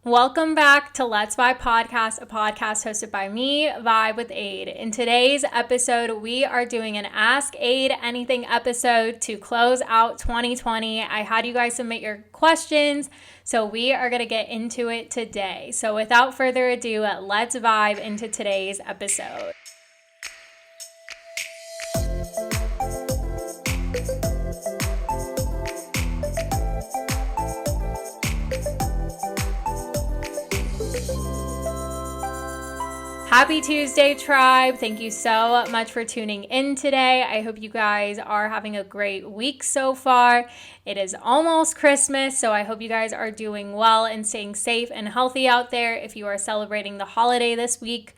Welcome back to Let's Vibe Podcast, a podcast hosted by me, Vibe with Ade. In today's episode, we are doing an Ask Ade Anything episode to close out 2020. I had you guys submit your questions, so we are going to get into it today. So without further ado, let's vibe into today's episode. Happy Tuesday, tribe. Thank you so much for tuning in today. I hope you guys are having a great week so far. It is almost Christmas, so I hope you guys are doing well and staying safe and healthy out there if you are celebrating the holiday this week.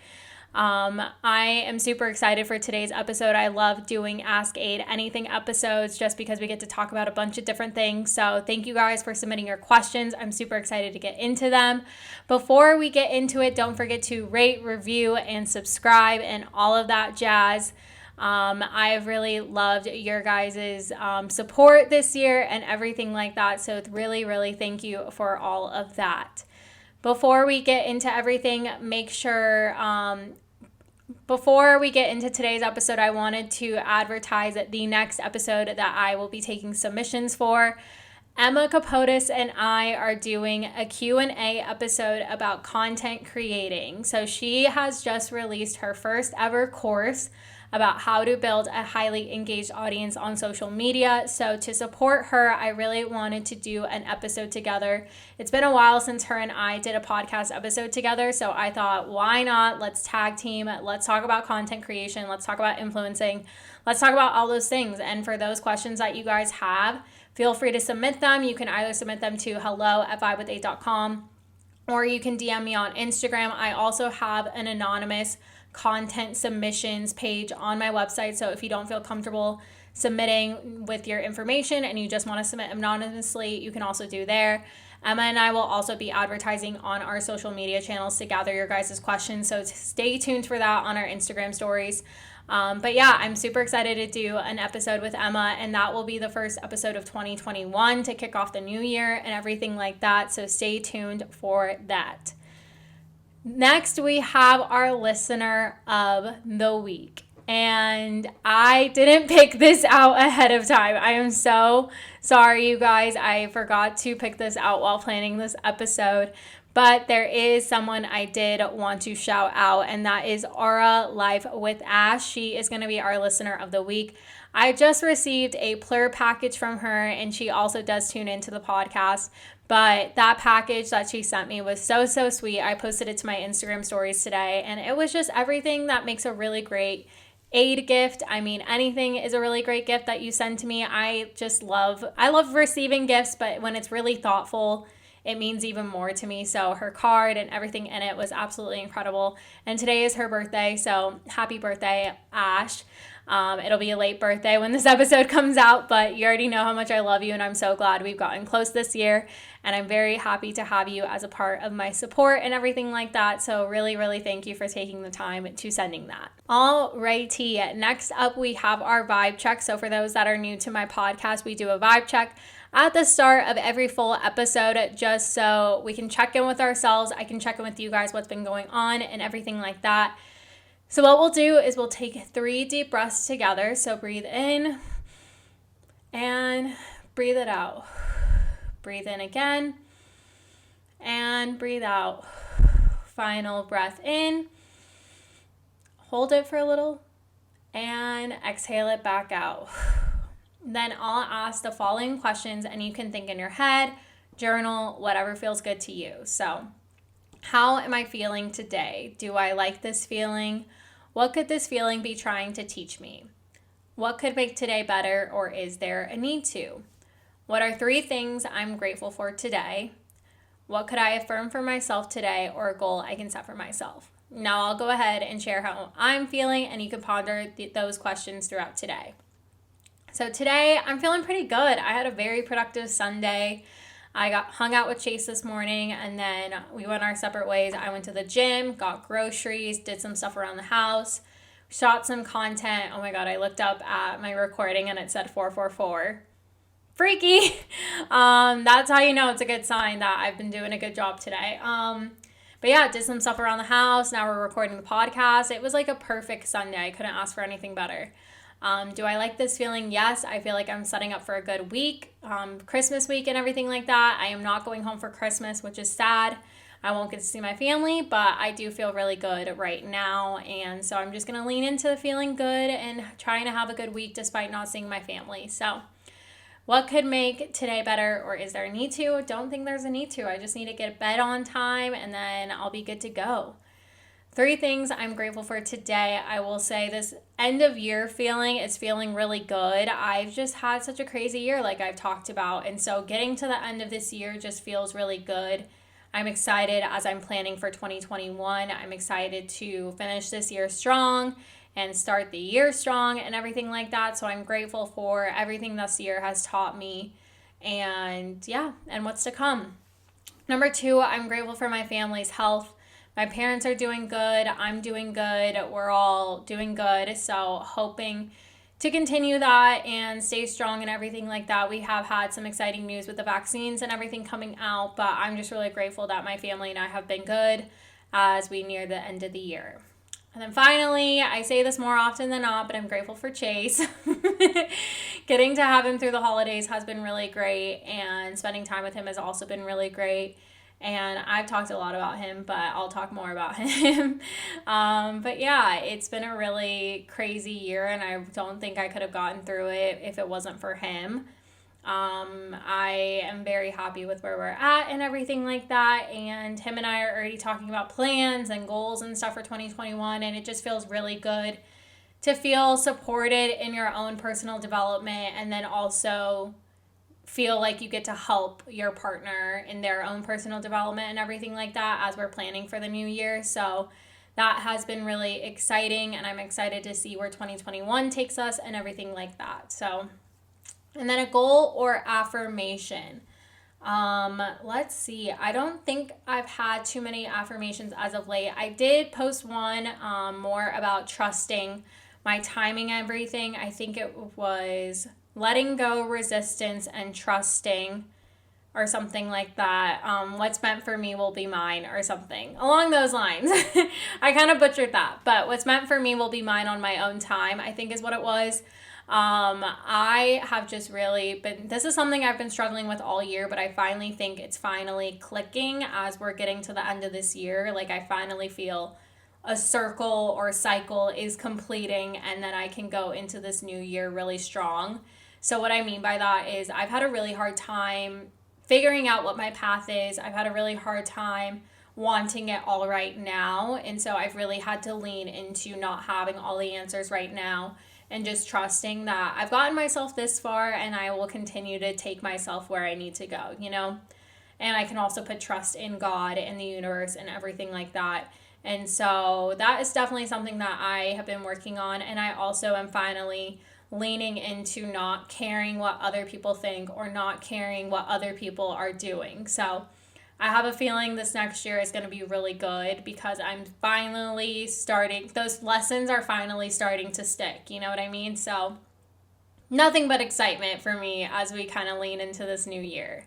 I am super excited for today's episode. I love doing Ask Ade Anything episodes just because we get to talk about a bunch of different things. So thank you guys for submitting your questions. I'm super excited to get into them. Before we get into it, don't forget to rate, review, and subscribe and all of that jazz. I have really loved your guys' support this year and everything like that. So really, really thank you for all of that. Before we get into everything, before we get into today's episode, I wanted to advertise the next episode that I will be taking submissions for. Emma Capotis and I are doing a Q&A episode about content creating. So she has just released her first ever course about how to build a highly engaged audience on social media. So to support her, I really wanted to do an episode together. It's been a while since her and I did a podcast episode together. So I thought, why not? Let's tag team. Let's talk about content creation. Let's talk about influencing. Let's talk about all those things. And for those questions that you guys have, feel free to submit them. You can either submit them to hello@vibewithade.com or you can DM me on Instagram. I also have an anonymous content submissions page on my website. So if you don't feel comfortable submitting with your information and you just want to submit anonymously, you can also do there. Emma and I will also be advertising on our social media channels to gather your guys' questions. So stay tuned for that on our Instagram stories. But yeah, I'm super excited to do an episode with Emma, and that will be the first episode of 2021 to kick off the new year and everything like that. So stay tuned for that. Next, we have our listener of the week. And I didn't pick this out ahead of time. I am so sorry, you guys. I forgot to pick this out while planning this episode. But there is someone I did want to shout out, and that is Aura Life with Ash. She is going to be our listener of the week. I just received a Plur package from her, and she also does tune into the podcast. But that package that she sent me was so sweet. I posted it to my Instagram stories today, and it was just everything that makes a really great Ade gift. I mean, anything is a really great gift that you send to me. I love receiving gifts, but when it's really thoughtful, it means even more to me. So her card and everything in it was absolutely incredible. And today is her birthday, so happy birthday, Ash. It'll be a late birthday when this episode comes out, but you already know how much I love you, and I'm so glad we've gotten close this year, and I'm very happy to have you as a part of my support and everything like that. So really, really thank you for taking the time to sending that. Alrighty, next up we have our vibe check. So for those that are new to my podcast, we do a vibe check at the start of every full episode, just so we can check in with ourselves. I can check in with you guys, what's been going on and everything like that. So what we'll do is we'll take 3 deep breaths together. So breathe in and breathe it out. Breathe in again and breathe out. Final breath in. Hold it for a little and exhale it back out. Then I'll ask the following questions, and you can think in your head, journal, whatever feels good to you. So, how am I feeling today? Do I like this feeling? What could this feeling be trying to teach me? What could make today better, or is there a need to? What are 3 things I'm grateful for today? What could I affirm for myself today, or a goal I can set for myself? Now I'll go ahead and share how I'm feeling, and you can ponder those questions throughout today. So today I'm feeling pretty good. I had a very productive Sunday. I hung out with Chase this morning, and then we went our separate ways. I went to the gym, got groceries, did some stuff around the house, shot some content. Oh my God, I looked up at my recording and it said 444. freaky. That's how you know it's a good sign that I've been doing a good job today. But yeah, did some stuff around the house. Now we're recording the podcast. It was like a perfect Sunday. I couldn't ask for anything better. Do I like this feeling? Yes, I feel like I'm setting up for a good week, Christmas week and everything like that. I am not going home for Christmas, which is sad. I won't get to see my family, but I do feel really good right now. And so I'm just going to lean into feeling good and trying to have a good week despite not seeing my family. So what could make today better, or is there a need to? Don't think there's a need to. I just need to get bed on time and then I'll be good to go. 3 things I'm grateful for today. I will say this end of year feeling is feeling really good. I've just had such a crazy year like I've talked about. And so getting to the end of this year just feels really good. I'm excited as I'm planning for 2021. I'm excited to finish this year strong and start the year strong and everything like that. So I'm grateful for everything this year has taught me and what's to come. Number 2, I'm grateful for my family's health. My parents are doing good. I'm doing good. We're all doing good. So hoping to continue that and stay strong and everything like that. We have had some exciting news with the vaccines and everything coming out, but I'm just really grateful that my family and I have been good as we near the end of the year. And then finally, I say this more often than not, but I'm grateful for Chase. Getting to have him through the holidays has been really great, and spending time with him has also been really great. And I've talked a lot about him, but I'll talk more about him. But yeah, it's been a really crazy year, and I don't think I could have gotten through it if it wasn't for him. I am very happy with where we're at and everything like that. And him and I are already talking about plans and goals and stuff for 2021. And it just feels really good to feel supported in your own personal development, and then also feel like you get to help your partner in their own personal development and everything like that as we're planning for the new year. So that has been really exciting, and I'm excited to see where 2021 takes us and everything like that. So, and then a goal or affirmation. Let's see. I don't think I've had too many affirmations as of late. I did post one more about trusting my timing, everything. I think it was letting go, resistance, and trusting, or something like that. What's meant for me will be mine, or something along those lines. I kind of butchered that, but what's meant for me will be mine on my own time, I think is what it was. I have just really been, this is something I've been struggling with all year, but I finally think it's finally clicking as we're getting to the end of this year. Like, I finally feel a circle or cycle is completing, and then I can go into this new year really strong. So what I mean by that is I've had a really hard time figuring out what my path is. I've had a really hard time wanting it all right now. And so I've really had to lean into not having all the answers right now and just trusting that I've gotten myself this far and I will continue to take myself where I need to go, you know? And I can also put trust in God and the universe and everything like that. And so that is definitely something that I have been working on. And I also am finally leaning into not caring what other people think or not caring what other people are doing. So I have a feeling this next year is going to be really good because I'm finally starting, those lessons are finally starting to stick, you know what I mean? So nothing but excitement for me as we kind of lean into this new year.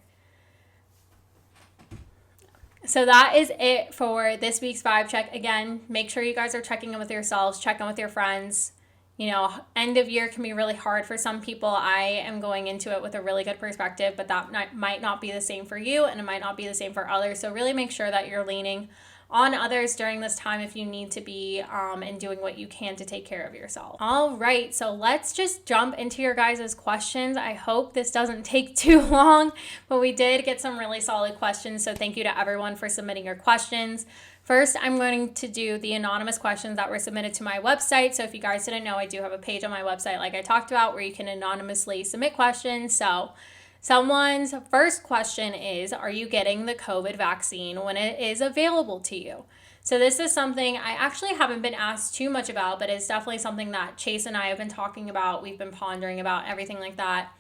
So that is it for this week's vibe check. Again, make sure you guys are checking in with yourselves, check in with your friends. You know, end of year can be really hard for some people. I am going into it with a really good perspective, but that might not be the same for you, and it might not be the same for others. So really make sure that you're leaning on others during this time if you need to be, and doing what you can to take care of yourself. All right, so let's just jump into your guys' questions. I hope this doesn't take too long, but we did get some really solid questions. So thank you to everyone for submitting your questions. First, I'm going to do the anonymous questions that were submitted to my website. So if you guys didn't know, I do have a page on my website, like I talked about, where you can anonymously submit questions. So someone's first question is, are you getting the COVID vaccine when it is available to you? So this is something I actually haven't been asked too much about, but it's definitely something that Chase and I have been talking about. We've been pondering about everything like that.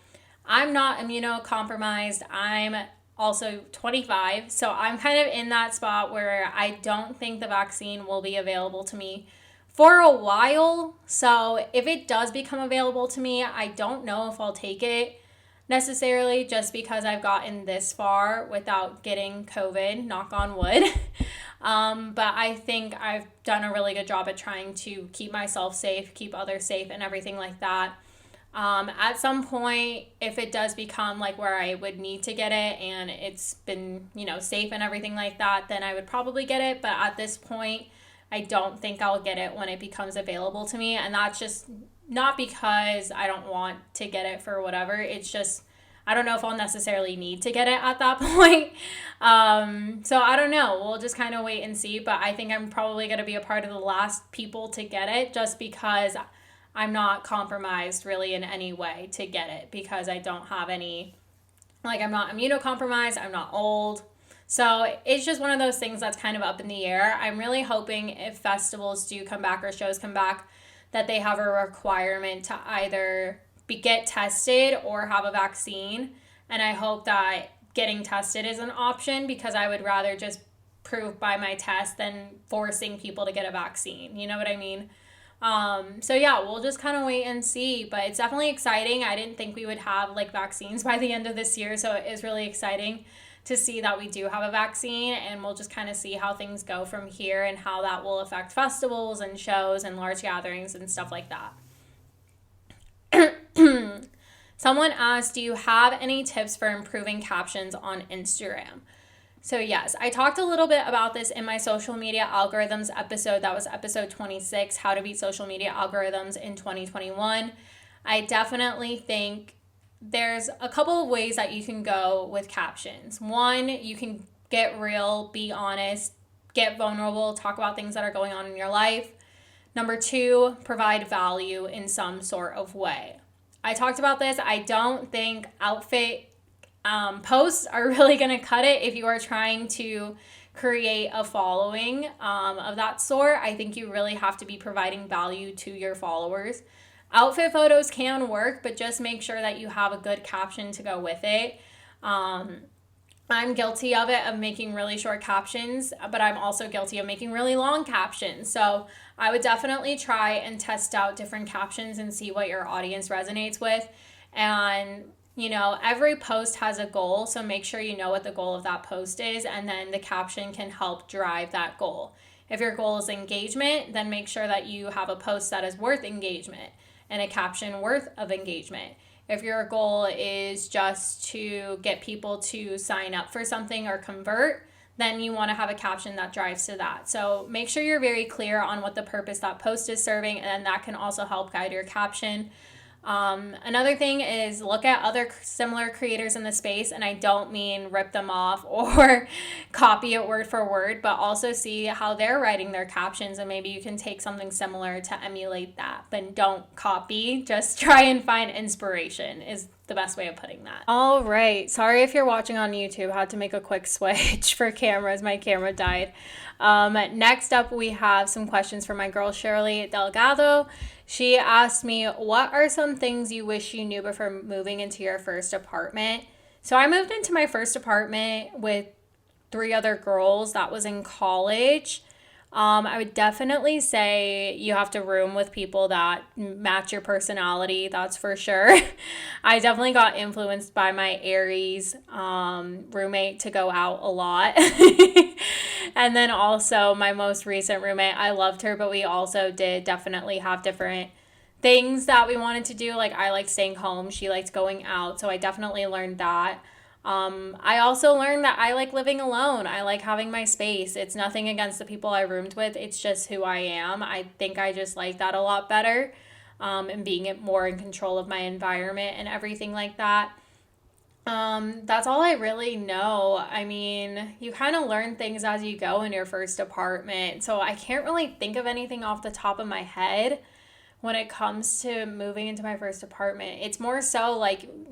I'm not immunocompromised. I'm also 25, so I'm kind of in that spot where I don't think the vaccine will be available to me for a while. So if it does become available to me, I don't know if I'll take it. necessarily, just because I've gotten this far without getting COVID, knock on wood. But I think I've done a really good job at trying to keep myself safe, keep others safe, and everything like that. At some point, if it does become like where I would need to get it and it's been, safe and everything like that, then I would probably get it. But at this point, I don't think I'll get it when it becomes available to me. And that's just not because I don't want to get it for whatever. It's just, I don't know if I'll necessarily need to get it at that point. So I don't know. We'll just kind of wait and see. But I think I'm probably going to be a part of the last people to get it, just because I'm not compromised really in any way to get it, because I don't have any, I'm not immunocompromised, I'm not old. So it's just one of those things that's kind of up in the air. I'm really hoping if festivals do come back or shows come back, that they have a requirement to either get tested or have a vaccine. And I hope that getting tested is an option, because I would rather just prove by my test than forcing people to get a vaccine. You know what I mean? So yeah, we'll just kind of wait and see, but it's definitely exciting. I didn't think we would have vaccines by the end of this year. So it is really exciting to see that we do have a vaccine, and we'll just kind of see how things go from here and how that will affect festivals and shows and large gatherings and stuff like that. Someone asked, do you have any tips for improving captions on Instagram? So yes, I talked a little bit about this in my social media algorithms episode. That was episode 26, how to beat social media algorithms in 2021. I definitely think there's a couple of ways that you can go with captions. One, you can get real, be honest, get vulnerable, talk about things that are going on in your life. Number two, provide value in some sort of way. I talked about this. I don't think outfit posts are really going to cut it if you are trying to create a following of that sort. I think you really have to be providing value to your followers. Outfit photos can work, but just make sure that you have a good caption to go with it. I'm guilty of it, of making really short captions, but I'm also guilty of making really long captions. So I would definitely try and test out different captions and see what your audience resonates with. And every post has a goal, so make sure you know what the goal of that post is, and then the caption can help drive that goal. If your goal is engagement, then make sure that you have a post that is worth engagement and a caption worth of engagement. If your goal is just to get people to sign up for something or convert, then you want to have a caption that drives to that. So make sure you're very clear on what the purpose that post is serving, and then that can also help guide your caption. Another thing is look at other similar creators in the space, and I don't mean rip them off or copy it word for word, but also see how they're writing their captions, and maybe you can take something similar to emulate that. But don't copy, just try and find inspiration is the best way of putting that. All right, sorry if you're watching on YouTube, I had to make a quick switch for cameras. My camera died. Next up, we have some questions from my girl Shirley Delgado. She asked me, what are some things you wish you knew before moving into your first apartment? So I moved into my first apartment with 3 other girls. That was in college. I would definitely say you have to room with people that match your personality. That's for sure. I definitely got influenced by my Aries roommate to go out a lot. And then also my most recent roommate, I loved her, but we also did definitely have different things that we wanted to do. I liked staying home. She liked going out. So I definitely learned that. I also learned that I like living alone. I like having my space. It's nothing against the people I roomed with. It's just who I am. I think I just like that a lot better, and being more in control of my environment and everything like that. That's all I really know. I mean, you kind of learn things as you go in your first apartment. So I can't really think of anything off the top of my head when it comes to moving into my first apartment. It's more so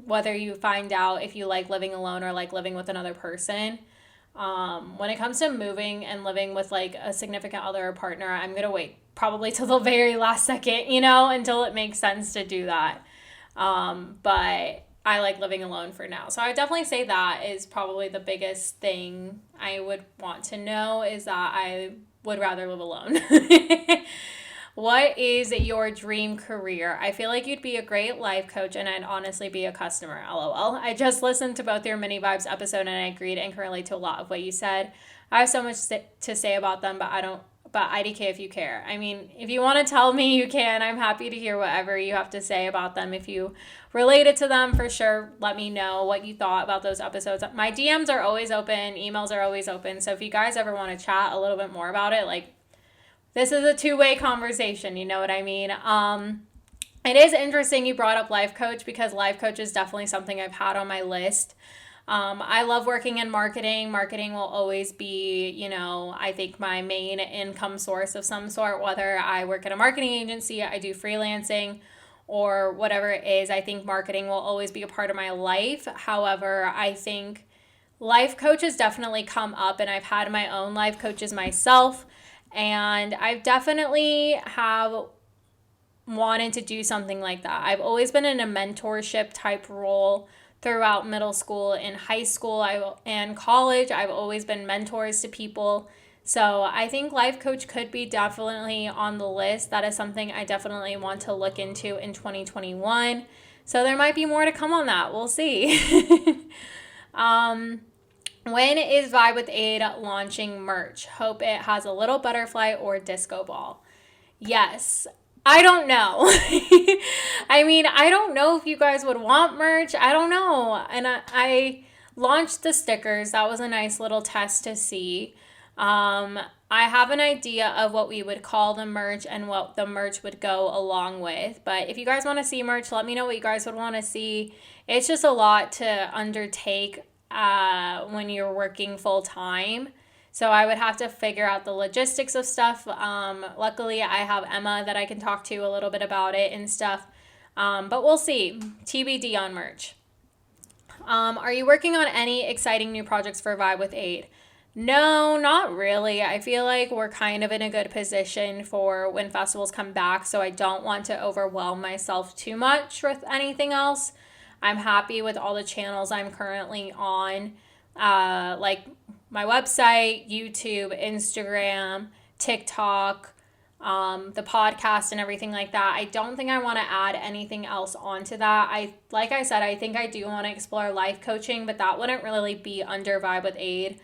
whether you find out if you like living alone or like living with another person. When it comes to moving and living with a significant other or partner, I'm going to wait probably till the very last second, until it makes sense to do that. But I like living alone for now. So I would definitely say that is probably the biggest thing I would want to know, is that I would rather live alone. What is your dream career? I feel like you'd be a great life coach and I'd honestly be a customer. LOL. I just listened to both your mini vibes episode and I agreed and can relate to a lot of what you said. I have so much to say about them, but I don't. But IDK if you care. I mean, if you want to tell me, you can. I'm happy to hear whatever you have to say about them. If you related to them, for sure, let me know what you thought about those episodes. My DMs are always open. Emails are always open. So if you guys ever want to chat a little bit more about it, like, this is a two-way conversation. You know what I mean? It is interesting you brought up life coach because life coach is definitely something I've had on my list. I love working in marketing. Marketing will always be, I think my main income source of some sort, whether I work at a marketing agency, I do freelancing, or whatever it is. I think marketing will always be a part of my life. However, I think life coaches definitely come up, and I've had my own life coaches myself, and I've definitely have wanted to do something like that. I've always been in a mentorship type role throughout middle school and high school and college. I've always been mentors to people. So I think life coach could be definitely on the list. That is something I definitely want to look into in 2021. So there might be more to come on that. We'll see. When is Vibe with Ade launching merch? Hope it has a little butterfly or disco ball. Yes. I don't know. I mean, I don't know if you guys would want merch. I don't know. And I launched the stickers. That was a nice little test to see. I have an idea of what we would call the merch and what the merch would go along with. But if you guys want to see merch, let me know what you guys would want to see. It's just a lot to undertake when you're working full time. So I would have to figure out the logistics of stuff. Luckily, I have Emma that I can talk to a little bit about it and stuff. But we'll see. TBD on merch. Are you working on any exciting new projects for Vibe with Ade? No, not really. I feel like we're kind of in a good position for when festivals come back, so I don't want to overwhelm myself too much with anything else. I'm happy with all the channels I'm currently on, like my website, YouTube, Instagram, TikTok, the podcast and everything like that. I don't think I want to add anything else onto that. Like I said, I think I do want to explore life coaching, but that wouldn't really be under Vibe with Ade.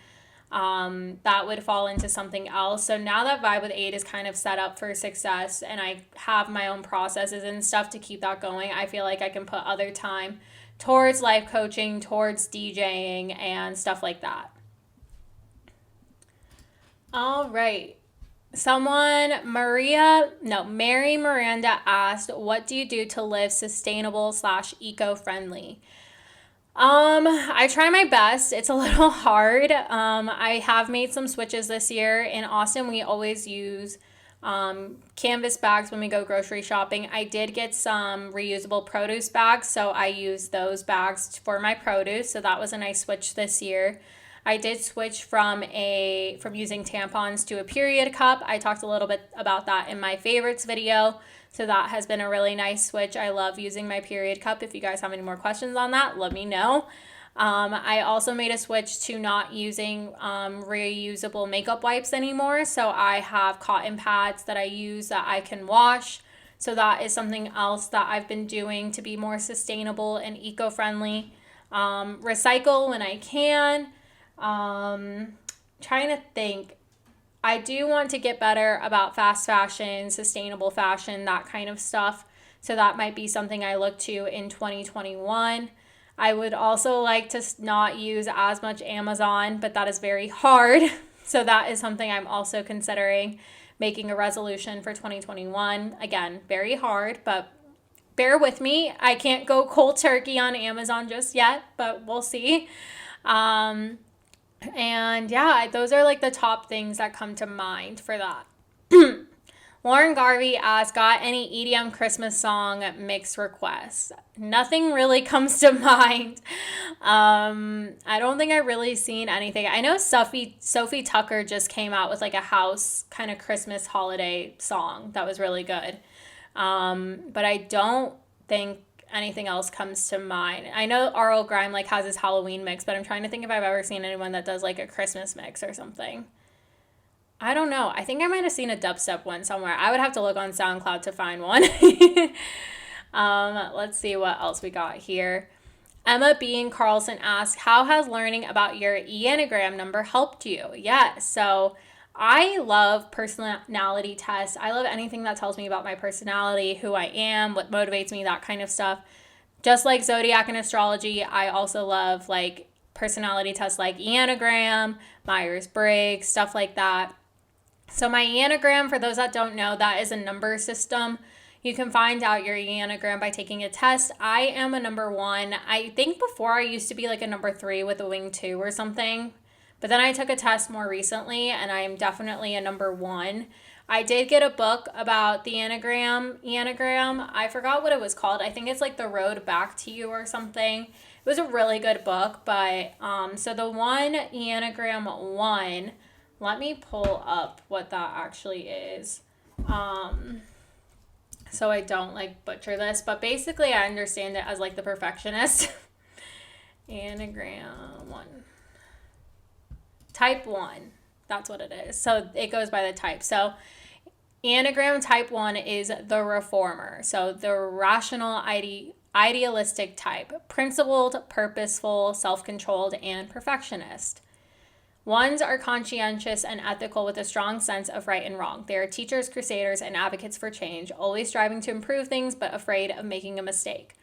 That would fall into something else. So now that Vibe with Ade is kind of set up for success and I have my own processes and stuff to keep that going, I feel like I can put other time towards life coaching, towards DJing and stuff like that. All right. Mary Miranda asked, what do you do to live sustainable / eco-friendly? I try my best. It's a little hard. I have made some switches this year. In Austin, we always use canvas bags when we go grocery shopping. I did get some reusable produce bags, so I use those bags for my produce. So that was a nice switch this year. I did switch from using tampons to a period cup. I talked a little bit about that in my favorites video. So that has been a really nice switch. I love using my period cup. If you guys have any more questions on that, let me know. I also made a switch to not using reusable makeup wipes anymore. So I have cotton pads that I use that I can wash. So that is something else that I've been doing to be more sustainable and eco-friendly. Recycle when I can. Trying to think. I do want to get better about fast fashion, sustainable fashion, that kind of stuff. So that might be something I look to in 2021. I would also like to not use as much Amazon, but that is very hard. So that is something I'm also considering making a resolution for 2021. Again, very hard, but bear with me. I can't go cold turkey on Amazon just yet, but we'll see. And yeah, those are like the top things that come to mind for that. Lauren Garvey asked, got any EDM Christmas song mix requests? Nothing really comes to mind. I don't think I've really seen anything. I know Sophie Tucker just came out with like a house kind of Christmas holiday song that was really good. But I don't think anything else comes to mind. I know R.L. Grime like has his Halloween mix, but I'm trying to think if I've ever seen anyone that does like a Christmas mix or something. I don't know. I think I might have seen a dubstep one somewhere. I would have to look on SoundCloud to find one. Let's see what else we got here. Emma Bean Carlson asks, how has learning about your Enneagram number helped you? Yeah, so I love personality tests. I love anything that tells me about my personality, who I am, what motivates me, that kind of stuff. Just like zodiac and astrology, I also love like personality tests like Enneagram, Myers-Briggs, stuff like that. So my Enneagram, for those that don't know, that is a number system. You can find out your Enneagram by taking a test. I am a number 1. I think before I used to be like a number 3 with a wing 2 or something. But then I took a test more recently and I am definitely a number 1. I did get a book about the Enneagram. I forgot what it was called. I think it's like The Road Back to You or something. It was a really good book, but so the one Enneagram 1, let me pull up what that actually is. So I don't like butcher this, but basically I understand it as like the perfectionist. Enneagram 1. Type 1. That's what it is. So it goes by the type. So Enneagram type 1 is the reformer. So the rational idealistic type. Principled, purposeful, self-controlled, and perfectionist. Ones are conscientious and ethical with a strong sense of right and wrong. They are teachers, crusaders, and advocates for change, always striving to improve things but afraid of making a mistake.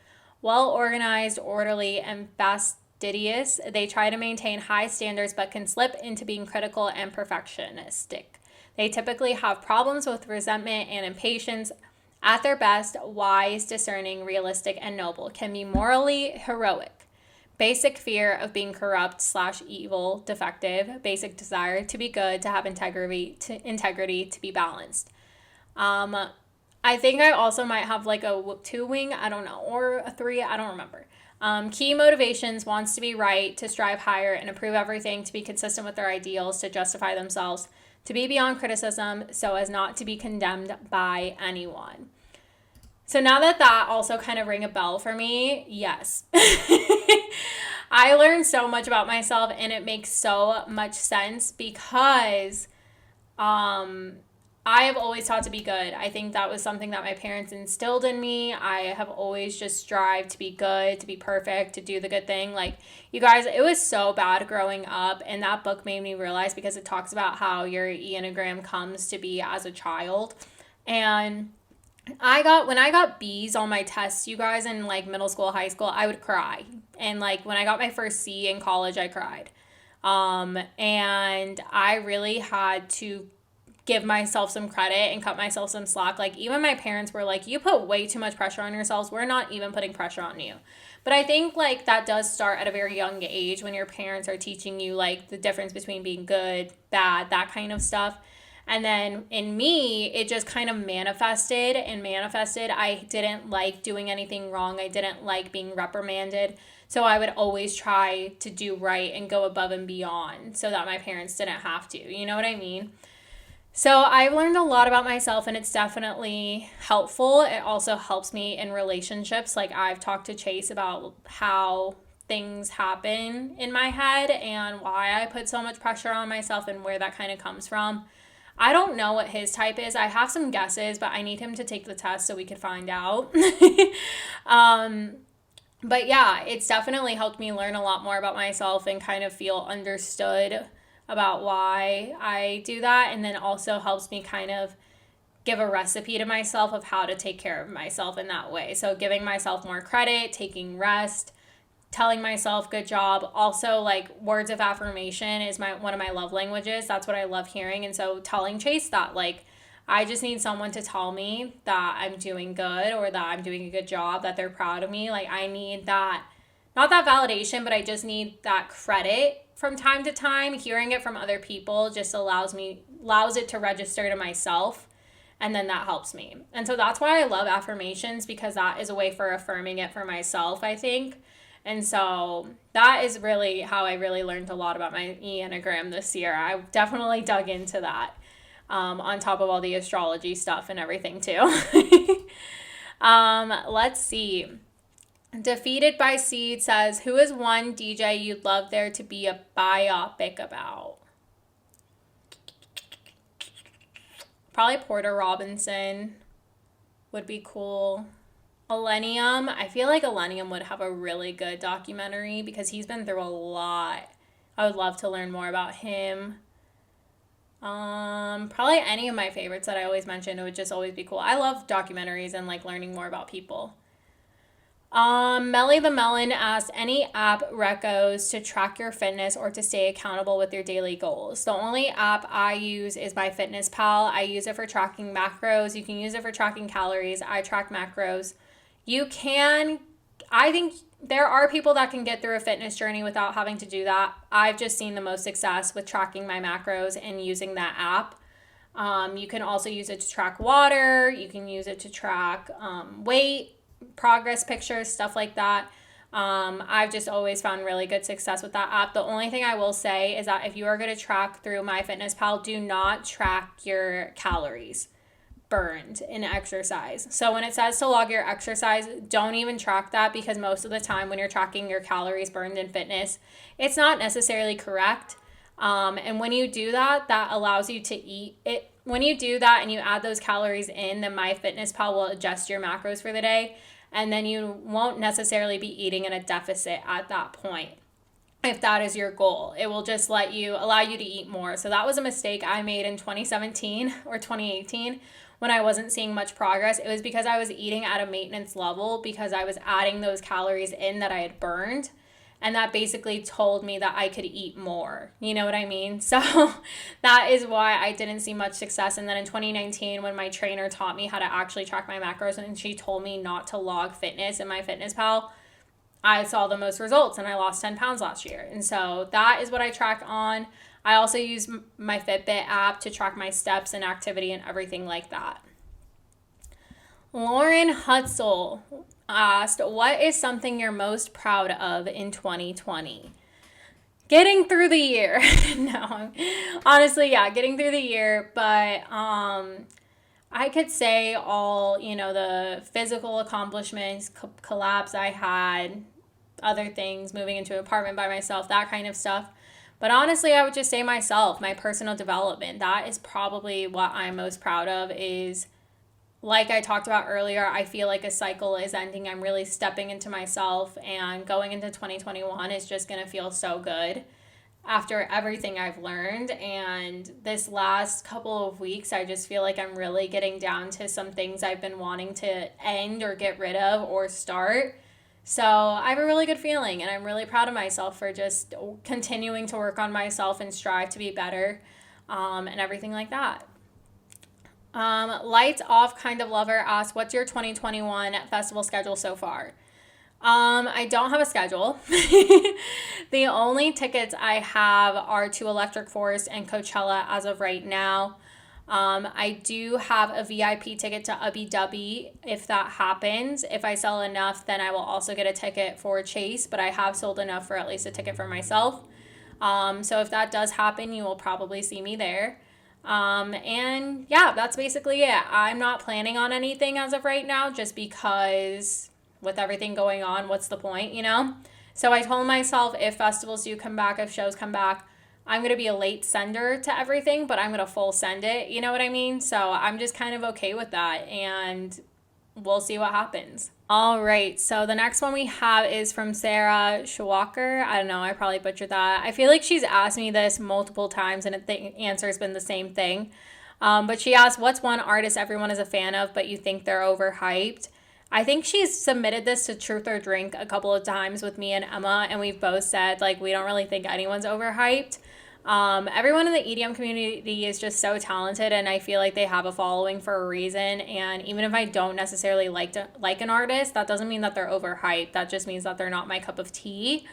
Well organized, orderly, and fastidious, they try to maintain high standards but can slip into being critical and perfectionistic. They typically have problems with resentment and impatience. At their best, wise, discerning, realistic, and noble, can be morally heroic. Basic fear of being corrupt/evil, defective. Basic desire to be good, to have integrity, to be balanced. I think I also might have like a 2 wing, I don't know, or a 3, I don't remember. Key motivations: wants to be right, to strive higher and improve everything, to be consistent with their ideals, to justify themselves, to be beyond criticism so as not to be condemned by anyone. So now that also kind of rang a bell for me, yes. I learned so much about myself and it makes so much sense because I have always taught to be good. I think that was something that my parents instilled in me. I have always just strived to be good, to be perfect, to do the good thing. Like, you guys, it was so bad growing up, and that book made me realize, because it talks about how your Enneagram comes to be as a child. And when I got B's on my tests, you guys, in like middle school, high school, I would cry. And like when I got my first C in college, I cried. And I really had to give myself some credit and cut myself some slack. Like, even my parents were like, you put way too much pressure on yourselves. We're not even putting pressure on you. But I think like that does start at a very young age when your parents are teaching you like the difference between being good, bad, that kind of stuff. And then in me, it just kind of manifested. I didn't like doing anything wrong. I didn't like being reprimanded. So I would always try to do right and go above and beyond so that my parents didn't have to. You know what I mean? So I've learned a lot about myself, and it's definitely helpful. It also helps me in relationships. Like, I've talked to Chase about how things happen in my head and why I put so much pressure on myself and where that kind of comes from. I don't know what his type is. I have some guesses, but I need him to take the test so we could find out. But yeah, it's definitely helped me learn a lot more about myself and kind of feel understood about why I do that. And then also helps me kind of give a recipe to myself of how to take care of myself in that way. So giving myself more credit, taking rest, telling myself good job. Also, like, words of affirmation is one of my love languages. That's what I love hearing. And so telling Chase that, like, I just need someone to tell me that I'm doing good or that I'm doing a good job, that they're proud of me. Like, I need that, not that validation, but I just need that credit from time to time. Hearing it from other people just allows it to register to myself. And then that helps me. And so that's why I love affirmations, because that is a way for affirming it for myself, I think. And so that is really how I really learned a lot about my Enneagram this year. I definitely dug into that, on top of all the astrology stuff and everything too. Let's see. Defeated by Seed says, who is one DJ you'd love there to be a biopic about? Probably Porter Robinson would be cool. Millennium, I feel like Millennium would have a really good documentary because he's been through a lot. I would love to learn more about him. Probably any of my favorites that I always mention, it would just always be cool. I love documentaries and like learning more about people. Melly the Melon asked, any app recos to track your fitness or to stay accountable with your daily goals? The only app I use is MyFitnessPal. I use it for tracking macros. You can use it for tracking calories. I track macros. I think there are people that can get through a fitness journey without having to do that. I've just seen the most success with tracking my macros and using that app. You can also use it to track water. You can use it to track weight, progress pictures, stuff like that. I've just always found really good success with that app. The only thing I will say is that if you are going to track through MyFitnessPal, do not track your calories burned in exercise. So when it says to log your exercise, don't even track that, because most of the time when you're tracking your calories burned in fitness, it's not necessarily correct. And when you do that, that allows you to eat it. When you do that and you add those calories in, then MyFitnessPal will adjust your macros for the day, and then you won't necessarily be eating in a deficit at that point. If that is your goal, it will just allow you to eat more. So that was a mistake I made in 2017 or 2018 when I wasn't seeing much progress. It was because I was eating at a maintenance level because I was adding those calories in that I had burned. And that basically told me that I could eat more. You know what I mean? So that is why I didn't see much success. And then in 2019, when my trainer taught me how to actually track my macros and she told me not to log fitness in MyFitnessPal, I saw the most results and I lost 10 pounds last year. And so that is what I track on. I also use my Fitbit app to track my steps and activity and everything like that. Lauren Hutzel asked, what is something you're most proud of in 2020? Getting through the year. No, honestly, yeah, getting through the year. But I could say all, the physical accomplishments, collabs I had, other things, moving into an apartment by myself, that kind of stuff. But honestly, I would just say myself, my personal development. That is probably what I'm most proud of. Is, like I talked about earlier, I feel like a cycle is ending. I'm really stepping into myself, and going into 2021 is just going to feel so good after everything I've learned. And this last couple of weeks, I just feel like I'm really getting down to some things I've been wanting to end or get rid of or start. So I have a really good feeling, and I'm really proud of myself for just continuing to work on myself and strive to be better, and everything like that. Lights Off Kind of Lover asked, what's your 2021 festival schedule so far? I don't have a schedule. The only tickets I have are to Electric Forest and Coachella as of right now. I do have a VIP ticket to Ubbi Dubbi if that happens. If I sell enough, then I will also get a ticket for Chase, but I have sold enough for at least a ticket for myself. So if that does happen, you will probably see me there. And yeah, that's basically it. I'm not planning on anything as of right now, just because with everything going on, what's the point, So I told myself if festivals do come back, if shows come back, I'm going to be a late sender to everything, but I'm going to full send it. You know what I mean? So I'm just kind of okay with that, and we'll see what happens. All right. So the next one we have is from Sarah Schwacker. I don't know. I probably butchered that. I feel like she's asked me this multiple times, and the answer has been the same thing. But she asked, what's one artist everyone is a fan of, but you think they're overhyped? I think she's submitted this to Truth or Drink a couple of times with me and Emma, and we've both said, we don't really think anyone's overhyped. Everyone in the EDM community is just so talented, and I feel like they have a following for a reason. And even if I don't necessarily like an artist, that doesn't mean that they're overhyped. That just means that they're not my cup of tea.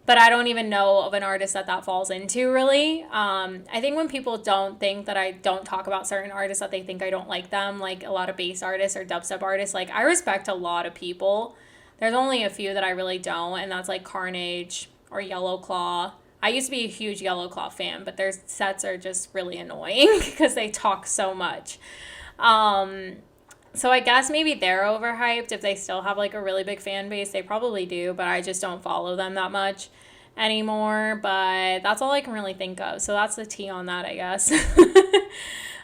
But I don't even know of an artist that falls into, really. I think when people don't think that I don't talk about certain artists, that they think I don't like them, like a lot of bass artists or dubstep artists, I respect a lot of people. There's only a few that I really don't, and that's Carnage or Yellow Claw. I used to be a huge Yellow Claw fan, but their sets are just really annoying because they talk so much. So I guess maybe they're overhyped. If they still have a really big fan base, they probably do, but I just don't follow them that much anymore. But that's all I can really think of. So that's the tea on that, I guess.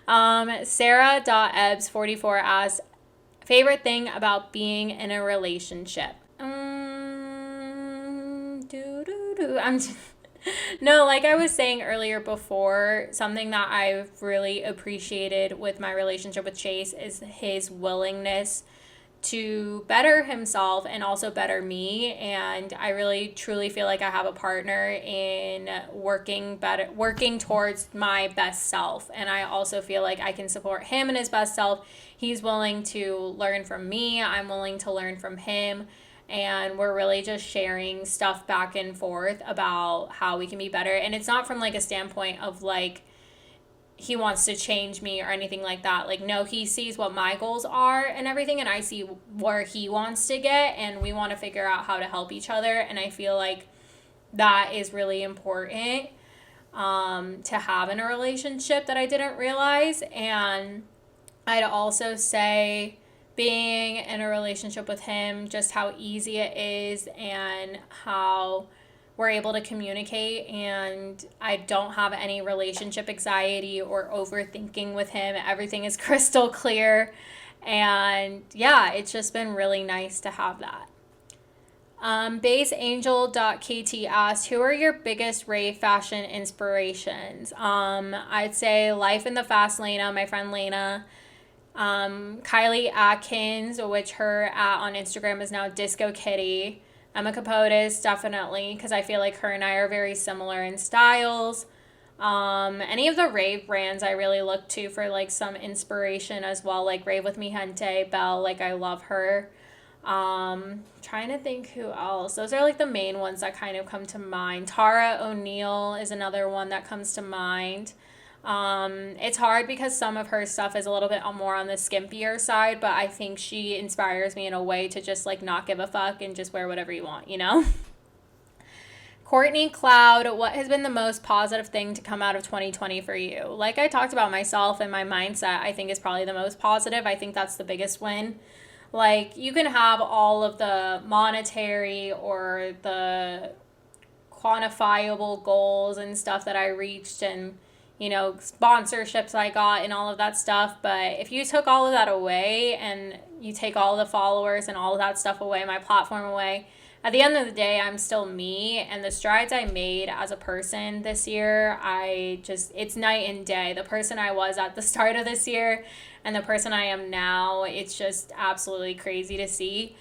Sarah.ebs44 asks, favorite thing about being in a relationship? No, like I was saying earlier before, something that I've really appreciated with my relationship with Chase is his willingness to better himself and also better me. And I really truly feel like I have a partner in working towards my best self. And I also feel like I can support him in his best self. He's willing to learn from me, I'm willing to learn from him, and we're really just sharing stuff back and forth about how we can be better. And it's not from like a standpoint of like he wants to change me or anything like that. Like, no, he sees what my goals are and everything, and I see where he wants to get, and we want to figure out how to help each other. And I feel like that is really important to have in a relationship that I didn't realize. And I'd also say being in a relationship with him, just how easy it is and how we're able to communicate, and I don't have any relationship anxiety or overthinking with him. Everything is crystal clear, and yeah, it's just been really nice to have that. BaseAngel.kt asked, who are your biggest rave fashion inspirations? I'd say Life in the Fast Lena, my friend Lena. Kylie Atkins, which her on Instagram is now Disco Kitty. Emma Capotes, definitely, because I feel like her and I are very similar in styles. Any of the rave brands I really look to for like some inspiration as well, like Rave With Me Gente, Belle, like I love her. Trying to think who else. Those are like the main ones that kind of come to mind. Tara O'Neill is another one that comes to mind. It's hard because some of her stuff is a little bit more on the skimpier side, but I think she inspires me in a way to just like not give a fuck and just wear whatever you want, you know? Courtney Cloud, what has been the most positive thing to come out of 2020 for you? Like I talked about, myself and my mindset, I think is probably the most positive. I think that's the biggest win. Like, you can have all of the monetary or the quantifiable goals and stuff that I reached, and you know, sponsorships I got and all of that stuff. But if you took all of that away and you take all the followers and all of that stuff away, my platform away, at the end of the day, I'm still me. And the strides I made as a person this year, it's night and day. The person I was at the start of this year and the person I am now, it's just absolutely crazy to see.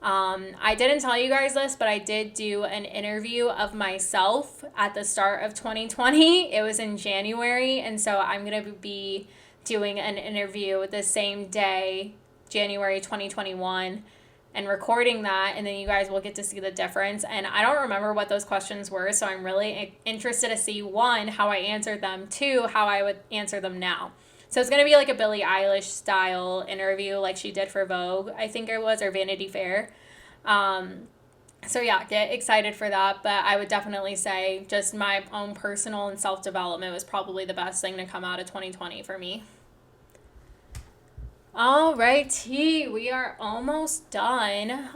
I didn't tell you guys this, but I did do an interview of myself at the start of 2020. It was in January, and so I'm going to be doing an interview the same day, January 2021, and recording that, and then you guys will get to see the difference. And I don't remember what those questions were, so I'm really interested to see, one, how I answered them, two, how I would answer them now. So it's going to be like a Billie Eilish style interview like she did for Vogue, I think it was, or Vanity Fair. So yeah, get excited for that. But I would definitely say just my own personal and self-development was probably the best thing to come out of 2020 for me. All righty, we are almost done.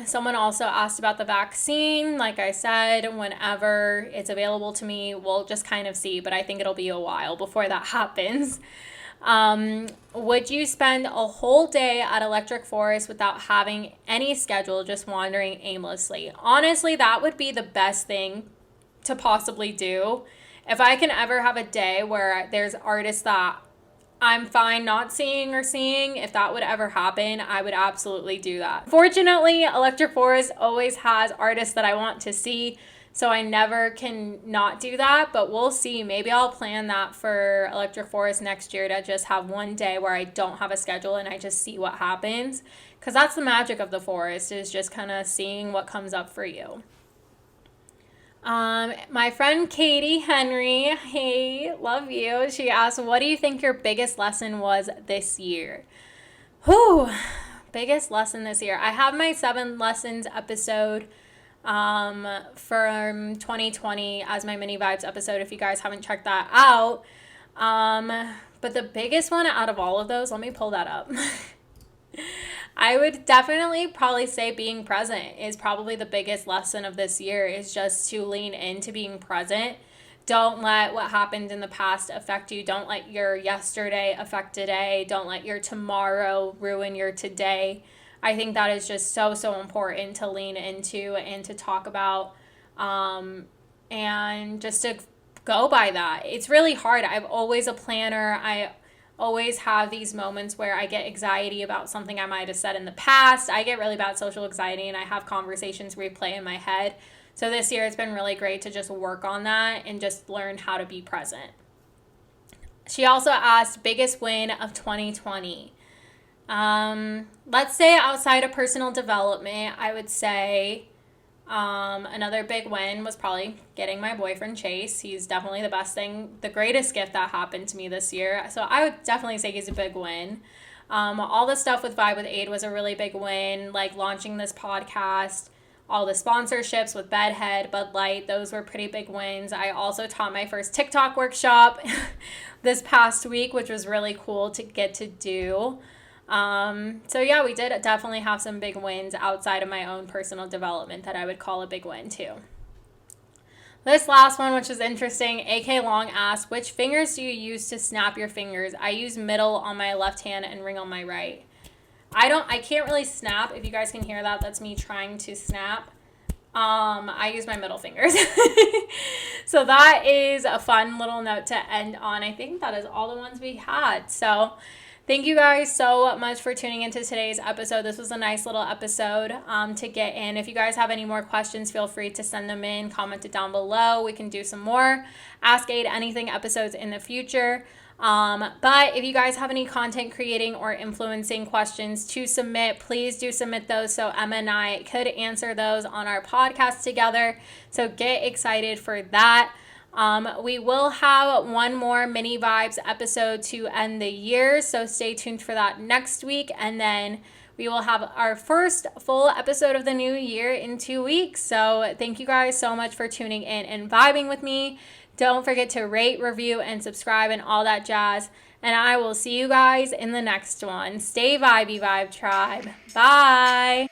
Someone also asked about the vaccine. Like I said, whenever it's available to me, we'll just kind of see, but I think it'll be a while before that happens. Would you spend a whole day at Electric Forest without having any schedule, just wandering aimlessly? Honestly, that would be the best thing to possibly do. If I can ever have a day where there's artists that I'm fine not seeing, if that would ever happen, I would absolutely do that. Fortunately, Electric Forest always has artists that I want to see, so I never can not do that, but we'll see. Maybe I'll plan that for Electric Forest next year, to just have one day where I don't have a schedule and I just see what happens, because that's the magic of the forest, is just kind of seeing what comes up for you. My friend Katie Henry, hey, love you. She asked, what do you think your biggest lesson was this year? Biggest lesson this year. I have my 7 lessons episode from 2020 as my mini vibes episode, if you guys haven't checked that out. But the biggest one out of all of those, let me pull that up. I would definitely probably say being present is probably the biggest lesson of this year, is just to lean into being present, don't let what happened in the past affect you. Don't let your yesterday affect today. Don't let your tomorrow ruin your today. I think that is just so, so important to lean into and to talk about, and just to go by that. It's really hard. I'm always a planner. I always have these moments where I get anxiety about something I might have said in the past. I get really bad social anxiety, and I have conversations replay in my head. So this year it's been really great to just work on that and just learn how to be present. She also asked, biggest win of 2020. Let's say outside of personal development, I would say another big win was probably getting my boyfriend Chase. He's definitely the best thing, the greatest gift that happened to me this year. So I would definitely say he's a big win. All the stuff with Vibe with Ade was a really big win, like launching this podcast, all the sponsorships with Bedhead, Bud Light, those were pretty big wins. I also taught my first TikTok workshop this past week, which was really cool to get to do. So yeah, we did definitely have some big wins outside of my own personal development that I would call a big win too. This last one, which is interesting, AK Long asked, which fingers do you use to snap your fingers? I use middle on my left hand and ring on my right. I can't really snap. If you guys can hear that, that's me trying to snap. I use my middle fingers. So that is a fun little note to end on. I think that is all the ones we had. So thank you guys so much for tuning into today's episode. This was a nice little episode to get in. If you guys have any more questions, feel free to send them in, comment it down below. We can do some more Ask Ade Anything episodes in the future. But if you guys have any content creating or influencing questions to submit, please do submit those so Emma and I could answer those on our podcast together. So get excited for that. We will have one more mini vibes episode to end the year, so stay tuned for that next week. And then we will have our first full episode of the new year in 2 weeks. So thank you guys so much for tuning in and vibing with me. Don't forget to rate, review, and subscribe and all that jazz. And I will see you guys in the next one. Stay vibey, Vibe Tribe. Bye.